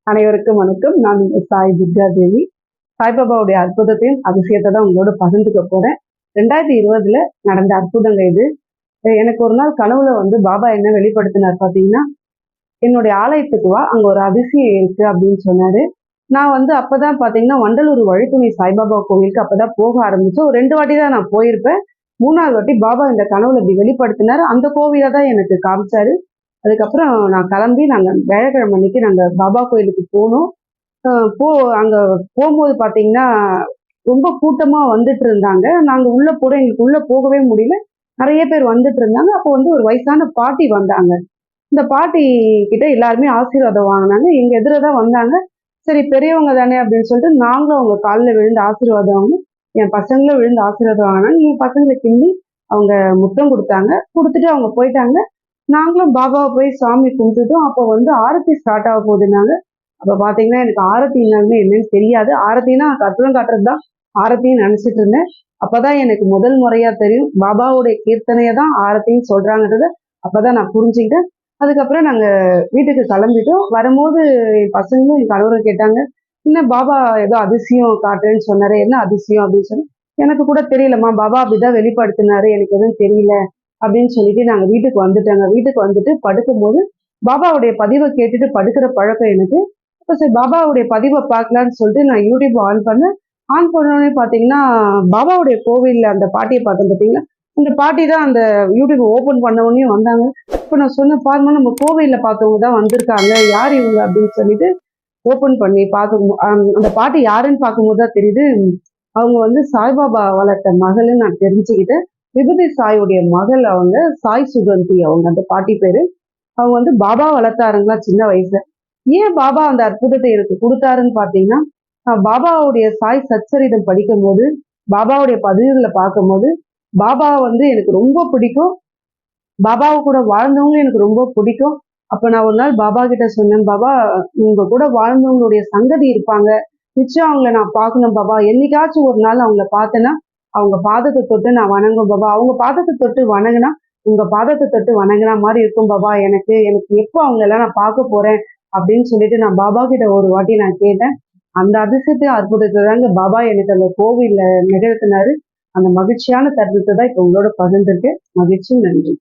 அனைவருக்கும் வணக்கம். நான் உங்கள் சாய் துர்கா தேவி. சாய்பாபாவுடைய அற்புதத்தையும் அதிசயத்தை தான் உங்களோட பகிர்ந்துக்க போறேன். 2020 நடந்த அற்புதங்க இது. எனக்கு ஒரு நாள் கனவுல பாபா என்ன வெளிப்படுத்தினார் பார்த்தீங்கன்னா, என்னுடைய ஆலயத்துக்கு வா, அங்க ஒரு அதிசயம் இருக்கு அப்படின்னு சொன்னாரு. நான் அப்பதான் பார்த்தீங்கன்னா வண்டலூர் வழித்துணை சாய்பாபா கோவிலுக்கு அப்பதான் போக ஆரம்பிச்சேன். ஒரு 2 வாட்டி தான் நான் போயிருப்பேன். 3வது வாட்டி பாபா இந்த கனவுல இப்படி வெளிப்படுத்தினாரு. அந்த கோவிலை தான் எனக்கு காமிச்சாரு. அதுக்கப்புறம் நான் கிளம்பி நாங்க வியாழக்கிழமை அன்னைக்கு நாங்க பாபா கோயிலுக்கு போனோம். அ போ அங்க போம்போது பார்த்தீங்கன்னா, ரொம்ப கூட்டமா வந்துட்டு இருந்தாங்க. நாங்க உள்ள போறோம். எங்களுக்கு உள்ள போகவே முடியல. நெறைய பேர் வந்துட்டு இருந்தாங்க. அப்போ ஒரு வயசான பாட்டி வந்தாங்க. இந்த பாட்டி கிட்ட எல்லாருமே ஆசீர்வாதம் வாங்குனாங்க. எங்க எதிர தான் வந்தாங்க. சரி பெரியவங்க தானே அப்படின்னு சொல்லிட்டு நாங்களும் அவங்க கால்ல விழுந்து ஆசீர்வாதம் வாங்கணும். என் பசங்களும் விழுந்து ஆசீர்வாதம் வாங்குனாங்க. என் பசங்கள கிள்ளி அவங்க முத்தம் குடுத்தாங்க. குடுத்துட்டு அவங்க போயிட்டாங்க. நாங்களும் பாபாவ போய் சாமி கும்பிட்டுட்டோம். அப்போ ஆரத்தி ஸ்டார்ட் ஆக போகுதுன்னாங்க. அப்ப பார்த்தீங்கன்னா, எனக்கு ஆரத்தினாலுமே என்னன்னு தெரியாது. ஆரத்தினா கற்பூரம் காட்டுறது தான் ஆரத்தின்னு நினைச்சிட்டு இருந்தேன். அப்பதான் எனக்கு முதல் முறையா தெரியும். பாபாவுடைய கீர்த்தனைய தான் ஆரத்தின்னு சொல்றாங்கன்றத அப்பதான் நான் புரிஞ்சுக்கிட்டேன். அதுக்கப்புறம் நாங்க வீட்டுக்கு கிளம்பிட்டோம். வரும்போது என் பசங்களும் என் கணவரும் கேட்டாங்க, "என்ன பாபா ஏதோ அதிசயம் காட்டுறேன்னு சொன்னாரு. என்ன அதிசயம்?" அப்படின்னு சொல்லி. எனக்கு கூட தெரியலம்மா. பாபா அப்படிதான் வெளிப்படுத்தினாரு. எனக்கு எதுவும் தெரியல. அப்படின்னு சொல்லிட்டு நாங்க வீட்டுக்கு வந்துட்டோங்க. வீட்டுக்கு வந்துட்டு படுக்கும்போது, பாபாவுடைய பதிவ கேட்டுட்டு படுக்கிற பழக்கம் எனக்கு. அப்ப சரி பாபாவுடைய பதிவ பார்க்கலான்னு சொல்லிட்டு நான் யூடியூப் ஆன் பண்ணேன். ஆன் பண்ணோனே பார்த்தீங்கன்னா, பாபாவுடைய கோவில்ல அந்த பாட்டிய பார்த்தேன் பார்த்தீங்களா? அந்த பாட்டி தான் அந்த யூடியூப் ஓப்பன் பண்ண உடனே வந்தாங்க. அப்ப நான் சொன்னேன், "பாரும்மா நம்ம கோவில்ல பார்த்தவங்க தான் வந்திருக்காங்க. யார் இவங்க?" அப்படின்னு சொல்லிட்டு ஓப்பன் பண்ணி பார்க்கும் அந்த பாட்டி யாருன்னு பார்க்கும்போது தான் தெரியுது, அவங்க சாய்பாபா வளர்த்த மகள்ன்னு நான் தெரிஞ்சுக்கிட்டேன். விபூதி சாயுடைய மகள் அவங்க. சாய் சுகந்தி அவங்க அந்த பாட்டி பேரு. அவங்க பாபா வளர்த்தாருங்களா சின்ன வயசுல. ஏன் பாபா அந்த அற்புதத்தை எனக்கு குடுத்தாருன்னு பார்த்தீங்கன்னா, நான் பாபாவுடைய சாய் சச்சரிதம் படிக்கும்போது, பாபாவுடைய பதிவுகள பார்க்கும்போது, பாபா எனக்கு ரொம்ப பிடிக்கும். பாபாவ கூட வாழ்ந்தவங்க எனக்கு ரொம்ப பிடிக்கும். அப்ப நான் ஒரு நாள் பாபா கிட்ட சொன்னேன், "பாபா, உங்க கூட வாழ்ந்தவங்களுடைய சங்கதி இருப்பாங்க. நிச்சயம் அவங்கள நான் பார்க்கணும் பாபா. என்னைக்காச்சும் ஒரு நாள் அவங்கள பார்த்தேன்னா, அவங்க பாதத்த தொட்டு நான் வணங்குவேன் பாபா. அவங்க பாதத்த தொட்டு வணங்குனா, உங்க பாதத்த தொட்டு வணங்குன மாரி இருக்கும் பாபா எனக்கு. எனக்கு எப்போ அவங்களலாம் நான் பார்க்க போறேன்?" அப்படின்னு சொல்லிட்டு நான் பாபா கிட்ட ஒரு வாட்டி நான் கேட்டேன். அந்த அதிசயத்த அற்புதத்த தாங்க பாபா எனக்கு அந்த கோவில்ல நிகழ்த்தினாரு. அந்த மகிழ்ச்சியான தருணத்த தான் இப்ப உங்களோட பகிர்ந்திருக்கேன். மகிழ்ச்சி. நன்றி.